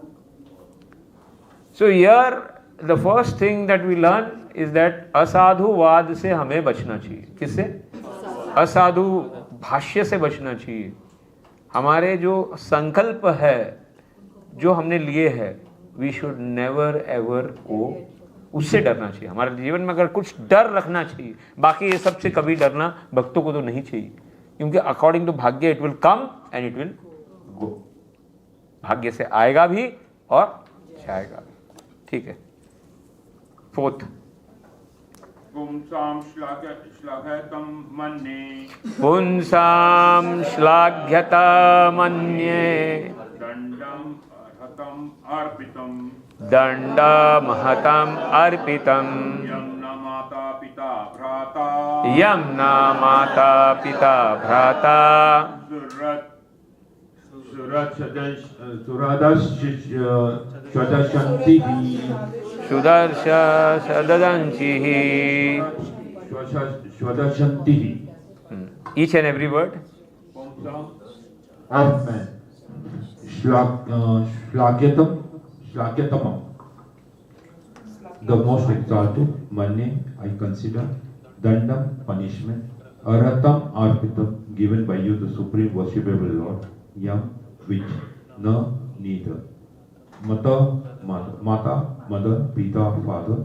Speaker 1: So here the first thing that we learn is that असाधुवाद से हमें बचना चाहिए. किससे? असाधु भाष्य से बचना चाहिए. हमारे जो संकल्प है जो हमने लिए है, वी शुड नेवर एवर को उससे डरना चाहिए. हमारे जीवन में अगर कुछ डर रखना चाहिए, बाकी ये सबसे कभी डरना भक्तों को तो नहीं चाहिए, क्योंकि अकॉर्डिंग टू भाग्य it will come and it will go. भाग्य से आएगा भी और जाएगा भी. ठीक है. फोर्थ.
Speaker 7: पुंसां श्लाघयतं मन्ये
Speaker 1: पुंसां श्लाघ्यतमन्ये
Speaker 7: दण्डम् अर्हतम् अर्पितं
Speaker 1: दण्डमहतम् अर्पितम्
Speaker 7: यं न माता पिता भ्राता
Speaker 1: यं न माता पिता भ्राता Sudarsh सददंचिः. Each and every word.
Speaker 8: of man. Shlagyatamam, the most exalted. Manye, I consider. Dandam, punishment. Aratam, arpitam, given by you, the supreme worshipable Lord. Yam, which. Na, neither. Mata, mother, pita, father.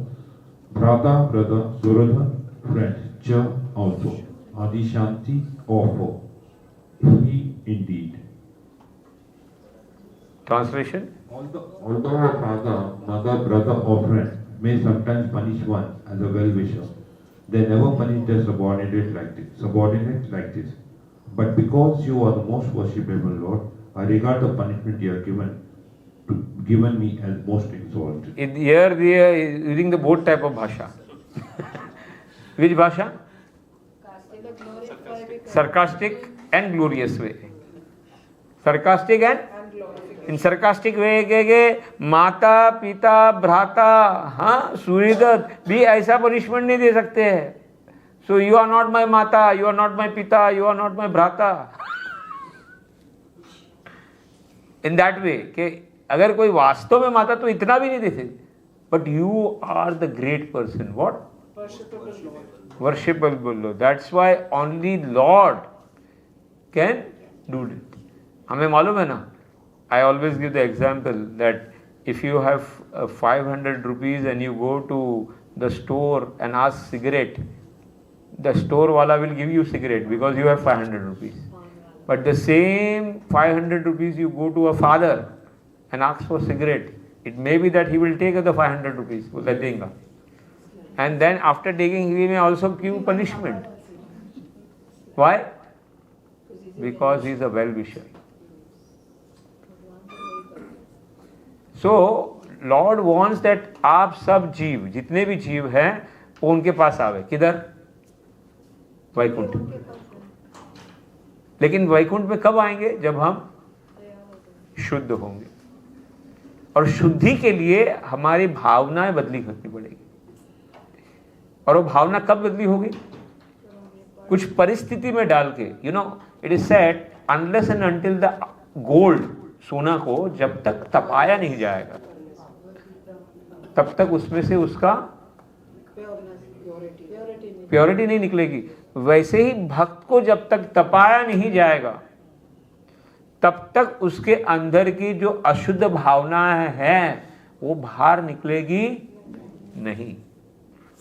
Speaker 8: Brata, brother, Suradha, friend. Cha, also. Adi Shanti, offer. He indeed.
Speaker 1: Translation.
Speaker 8: Although a father, mother, brother, or friend may sometimes punish one as a well-wisher, they never punish their subordinate like this. But because you are the most worshipable Lord, I regard the punishment you have given me as most exalted.
Speaker 1: Here they are using the both type of bhasha. Which bhasha? Sarcastic and glorious way. Sarcastic and in sarcastic way कहेंगे माता पिता भ्राता, हाँ सूर्यदत्त भी ऐसा punishment नहीं दे सकते हैं. So you are not my माता, you are not my पिता, you are not my भ्राता. In that way कि अगर कोई वास्तव में माता तो इतना भी नहीं दे सकते. But you are the great person. What? Worshipable Lord. That's why only Lord can do it. हमें मालूम है ना. I always give the example that if you have 500 rupees and you go to the store and ask cigarette, the store wala will give you cigarette because you have 500 rupees. But the same 500 rupees you go to a father and ask for cigarette, it may be that he will take the 500 rupees. And then after taking, he may also give punishment. Why? Because he is a well-wisher. So Lord wants that आप सब जीव, जितने भी जीव हैं, वो उनके पास आवे। किधर? वैकुंठ। लेकिन वैकुंठ में कब आएंगे? जब हम शुद्ध होंगे। और शुद्धि के लिए हमारी भावनाएं बदली करनी पड़ेगी। और वो भावना कब बदली होगी? कुछ परिस्थिति में डाल के। You know, it is said unless and until the gold, सोना को जब तक तपाया नहीं जाएगा तब तक उसमें से उसका प्योरिटी नहीं निकलेगी। वैसे ही भक्त को जब तक तपाया नहीं जाएगा तब तक उसके अंदर की जो अशुद्ध भावनाएं हैं वो बाहर निकलेगी नहीं।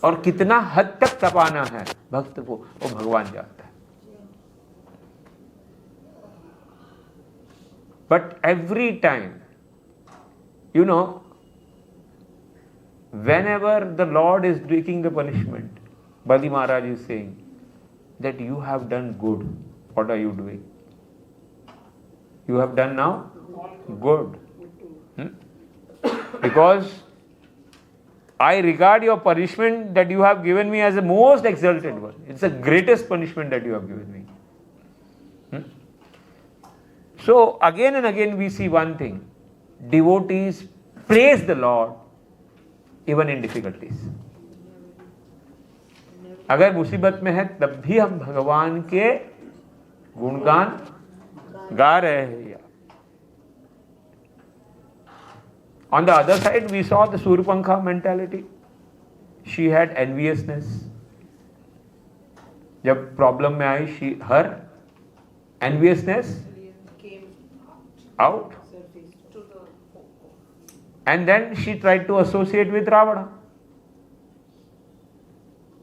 Speaker 1: और कितना हद तक तपाना है भक्त को, वो भगवान जानता है। But every time, you know, whenever the Lord is taking the punishment, Bali Maharaj is saying that you have done good. What are you doing? You have done now good. Because I regard your punishment that you have given me as the most exalted one. It's the greatest punishment that you have given me. So again and again we see one thing. Devotees praise the Lord even in difficulties. अगर मुसीबत में है तब भी हम भगवान के गुणगान गा रहे हैं। On the other side, we saw the Surpankha mentality. She had enviousness. जब प्रॉब्लम में आई, her enviousness out. And then she tried to associate with Ravana.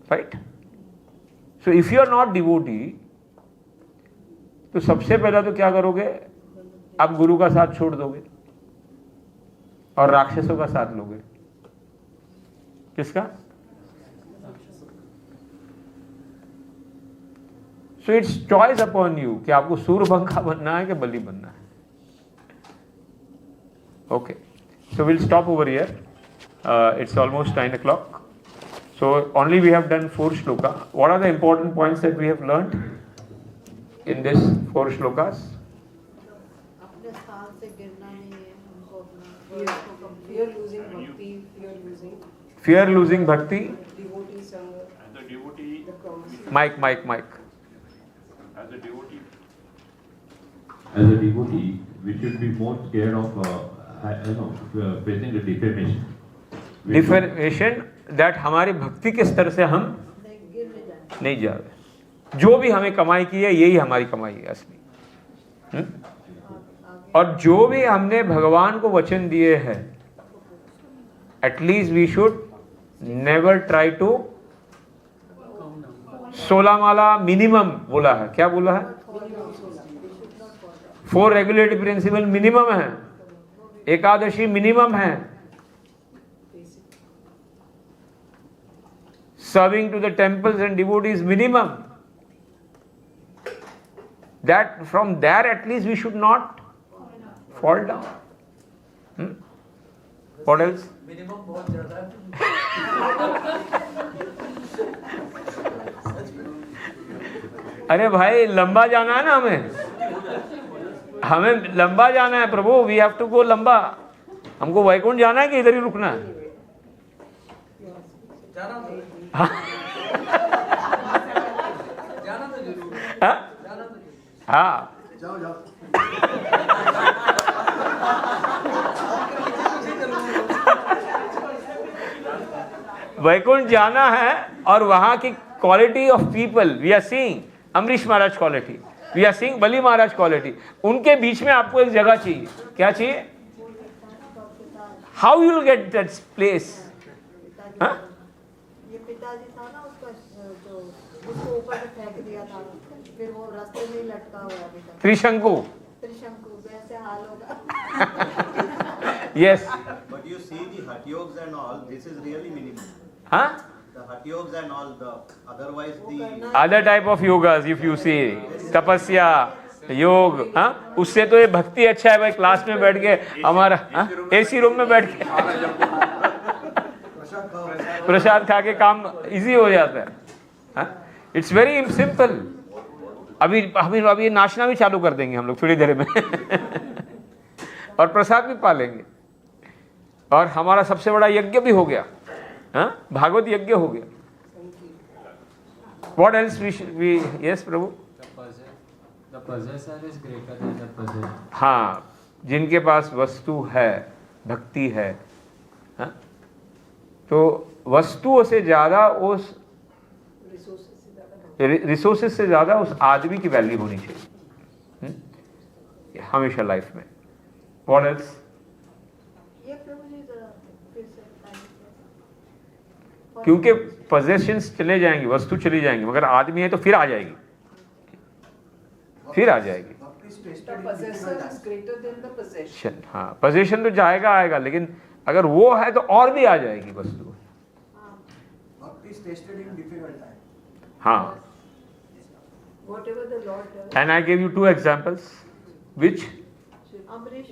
Speaker 1: Right? So if you are not devotee, तो सबसे पहला तो क्या करोगे? आप गुरु का साथ छोड़ दोगे और राक्षसों का साथ लोगे। किसका? So it's choice upon you कि आपको सूरपंखा बनना है कि बलि बनना है। Okay. So we'll stop over here. It's almost 9 o'clock. So only we have done 4 shloka. What are the important points that we have learned in this 4 shlokas?
Speaker 9: अपने स्थान से गिरना नहीं है हमको अपना fear losing bhakti,
Speaker 1: Fear losing bhakti.
Speaker 9: devotee संग,
Speaker 7: And the devotee,
Speaker 1: Mic.
Speaker 7: as a devotee,
Speaker 8: we should be more scared of facing the defamation.
Speaker 1: Defamation, that हमारी भक्ति के स्तर से हम नहीं जा रहे। जो भी हमें कमाई की है यही हमारी कमाई है असली। और जो भी हमने भगवान को वचन दिए हैं, at least we should never try to 16 माला मिनिमम बोला है। क्या बोला है? 4 रेगुलेटरी प्रिंसिपल मिनिमम है, एकादशी मिनिमम है, serving to the temples and devotees minimum. That from there at least we should not fall down. What else?
Speaker 6: Minimum बहुत ज्यादा है।
Speaker 1: अरे भाई लंबा जाना है ना, हमें लंबा जाना है प्रभु। वी हैव टू गो लंबा। हमको वैकुंठ जाना है कि इधर ही रुकना है?
Speaker 6: जाना तो जाना तो जरूर है। जाना तो जरूर।
Speaker 1: हाँ,
Speaker 5: जाओ जाओ।
Speaker 1: वैकुंठ जाना है। और वहां की quality of people we are seeing, Amrish Maharaj quality, we are seeing Bali Maharaj quality. उनके बीच में आपको एक जगह चाहिए। क्या चाहिए? How you will get that place?
Speaker 9: ये पिताजी था ना उसका जो उसको ऊपर से फेंक दिया था, फिर वो रास्ते में ही लटका हुआ अभी तक।
Speaker 1: त्रिशंकु।
Speaker 9: वैसे हाल होगा।
Speaker 1: Yes.
Speaker 10: But you see the Hatha Yogas and all, this is really minimum.
Speaker 1: Huh?
Speaker 10: The Hatha Yogas and all, the otherwise the
Speaker 1: Other type of yogas, if you see, tapasya, योग, हाँ, उससे तो ये भक्ति अच्छा है भाई, क्लास में बैठ के हमारा एसी रूम में बैठ के प्रसाद खा के काम इजी हो जाता है। It's very simple. अभी नाचना भी चालू कर देंगे हम लोग थोड़ी देर में और प्रसाद भी पालेंगे, और हमारा सबसे बड़ा यज्ञ भी हो गया, हाँ, भागवत यज्ञ हो गया। What else we yes Prabhu?
Speaker 6: The possessor is greater than the possessor.
Speaker 1: हाँ, जिनके पास वस्तु है, भक्ति है, हाँ? तो वस्तुओं से ज्यादा उस रिसोर्सेस से ज्यादा उस आदमी की वैल्यू होनी चाहिए हमेशा लाइफ में। What else?
Speaker 9: ये प्रभु जी जरा फिर से
Speaker 1: क्योंकि पोजेशंस चले जाएंगे, वस्तु चली जाएंगी, मगर आदमी है तो फिर आ जाएगी, फिर आ जाएगी।
Speaker 2: The possessor is greater than the possession.
Speaker 1: हाँ, पोजेशन तो जाएगा आएगा, लेकिन अगर वो है तो और भी आ जाएगी वस्तु।
Speaker 5: Bhakti is tested in difficult time.
Speaker 1: हाँ,
Speaker 9: whatever the Lord does.
Speaker 1: and I gave you 2 examples, which
Speaker 9: Amrish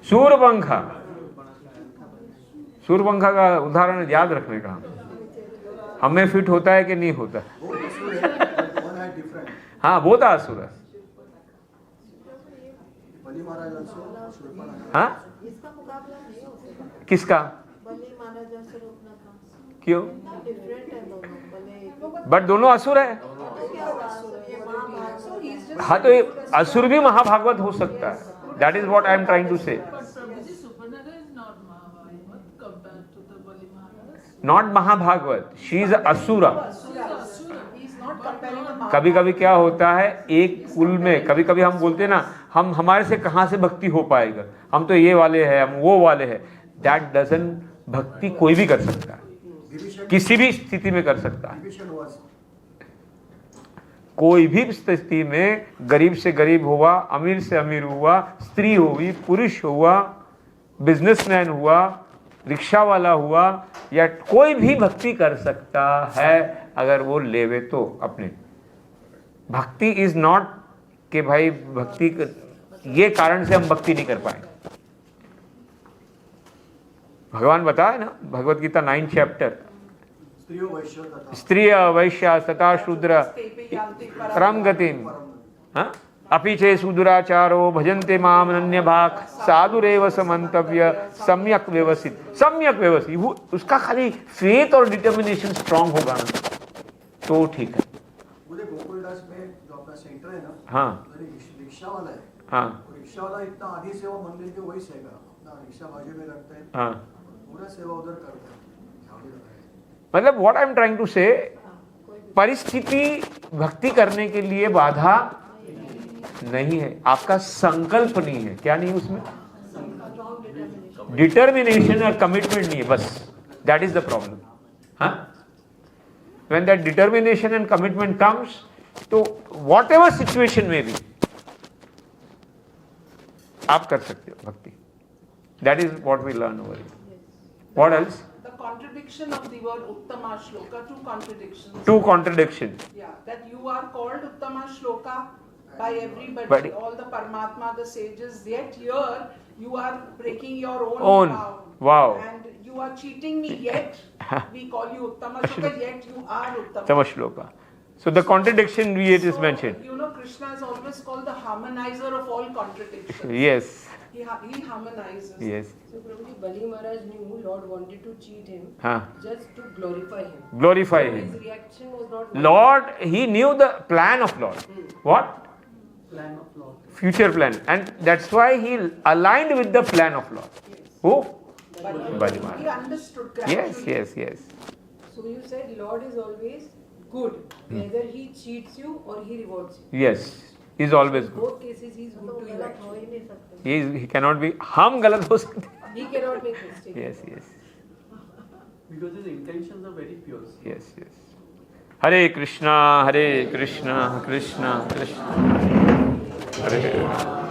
Speaker 1: सूर्यपंखा, सूर्यपंखा का उदाहरण याद रखने का, हमें फिट होता है कि नहीं होता?
Speaker 5: Both असुर है, but one had different.
Speaker 1: हाँ, वो था असुर है।
Speaker 5: बलि महाराज also, शूर्पणखा.
Speaker 1: हाँ,
Speaker 9: इसका मुकाबला नहीं हो सकता।
Speaker 1: किसका?
Speaker 9: बलि महाराज जैसे रोकना था।
Speaker 1: क्यों?
Speaker 9: डिफरेंट है दोनों, बलि
Speaker 1: बट दोनों असुर है। हाँ, तो ये असुर भी महाभागवत हो सकता है। That is what I am trying to say. Not महाभागवत, शी इज असुरा। कभी कभी क्या होता है, एक कुल में कभी कभी हम बोलते हैं ना, हम हमारे से कहाँ से भक्ति हो पाएगा, हम तो ये वाले हैं, हम वो वाले हैं। दैट डजंट, भक्ति कोई भी कर सकता है, किसी भी स्थिति में कर सकता है। कोई भी स्थिति में, गरीब से गरीब हुआ, अमीर से अमीर हुआ, स्त्री हुई, पुरुष हुआ, बिजनेसमैन हुआ, रिक्शा वाला हुआ, या कोई भी भक्ति कर सकता है अगर वो लेवे तो। अपने भक्ति इज नॉट कि भाई भक्ति ये कारण से हम भक्ति नहीं कर पाएंगे। भगवान बताए ना, भगवत गीता 9 चैप्टर, स्त्रिय वैश्य तथा शूद्र परम गतिम, हाँ, अपि चे सुदुराचारो भजन्ते माम अनन्य भाग साधुरेव समन्तव्य सम्यक व्यवस्थित। सम्यक व्यवस्थित, वो उसका खाली फेथ और डिटर्मिनेशन स्ट्रांग होगा ना तो ठीक है।
Speaker 5: मुझे गोकुलदास में जो अपना सेंटर है ना,
Speaker 1: हाँ,
Speaker 5: रिक्शा वाला है,
Speaker 1: हाँ,
Speaker 5: रिक्शा वाला इतना आधी सेवा मंदिर के वही सेगा, अपना रिक्शा बाजू में रखते हैं,
Speaker 1: हाँ,
Speaker 5: पूरा सेवा उधर करते हैं।
Speaker 1: मतलब what I am trying to say, परिस्थिति भक्ति करने के लिए बाधा नहीं है, आपका संकल्प नहीं है। क्या नहीं है उसमें? डिटर्मिनेशन और कमिटमेंट नहीं है, बस दैट इज द प्रॉब्लम। हाँ, when that determination and commitment comes, तो वॉट एवर सिचुएशन में भी आप कर सकते हो भक्ति। That is what we learn over here. What else?
Speaker 2: Contradiction of the word Uttama Shloka, 2 contradictions.
Speaker 1: 2 contradictions.
Speaker 2: Yeah, that you are called Uttama Shloka by everybody,
Speaker 1: But-
Speaker 2: all the Paramatma, the sages, yet here you are breaking your own vow.
Speaker 1: Wow.
Speaker 2: And you are cheating me, yet we call you Uttama Shloka, yet you are Uttama.
Speaker 1: Tamashloka. So the contradiction it is mentioned.
Speaker 2: You know, Krishna is always called the harmonizer of all contradictions.
Speaker 1: Yes.
Speaker 2: He harmonizes.
Speaker 1: Yes.
Speaker 11: So Prabhuji, Bali Maharaj knew Lord wanted to cheat him
Speaker 1: हाँ.
Speaker 11: just to glorify him.
Speaker 1: Glorify
Speaker 11: So
Speaker 1: him.
Speaker 11: his reaction was not
Speaker 1: Lord, he knew the plan of Lord. What?
Speaker 6: Plan of Lord.
Speaker 1: Future plan. And that's why he aligned with the plan of Lord. Who? Bali
Speaker 2: He
Speaker 1: Maharaj.
Speaker 2: understood
Speaker 1: Yes,
Speaker 2: gradually.
Speaker 1: yes, yes.
Speaker 11: So you said Lord is always good, whether he cheats you or he rewards you.
Speaker 1: Yes. He's always
Speaker 11: In
Speaker 1: good.
Speaker 11: both cases he is good to you
Speaker 9: हो
Speaker 11: actually.
Speaker 9: ही नहीं सकते।
Speaker 1: He cannot be. हम गलत हो सकते हैं.
Speaker 11: He cannot make mistakes.
Speaker 1: Yes, yes.
Speaker 6: Because his intentions are very pure.
Speaker 1: Yes, yes. Hare Krishna, Krishna Krishna, Hare Rama.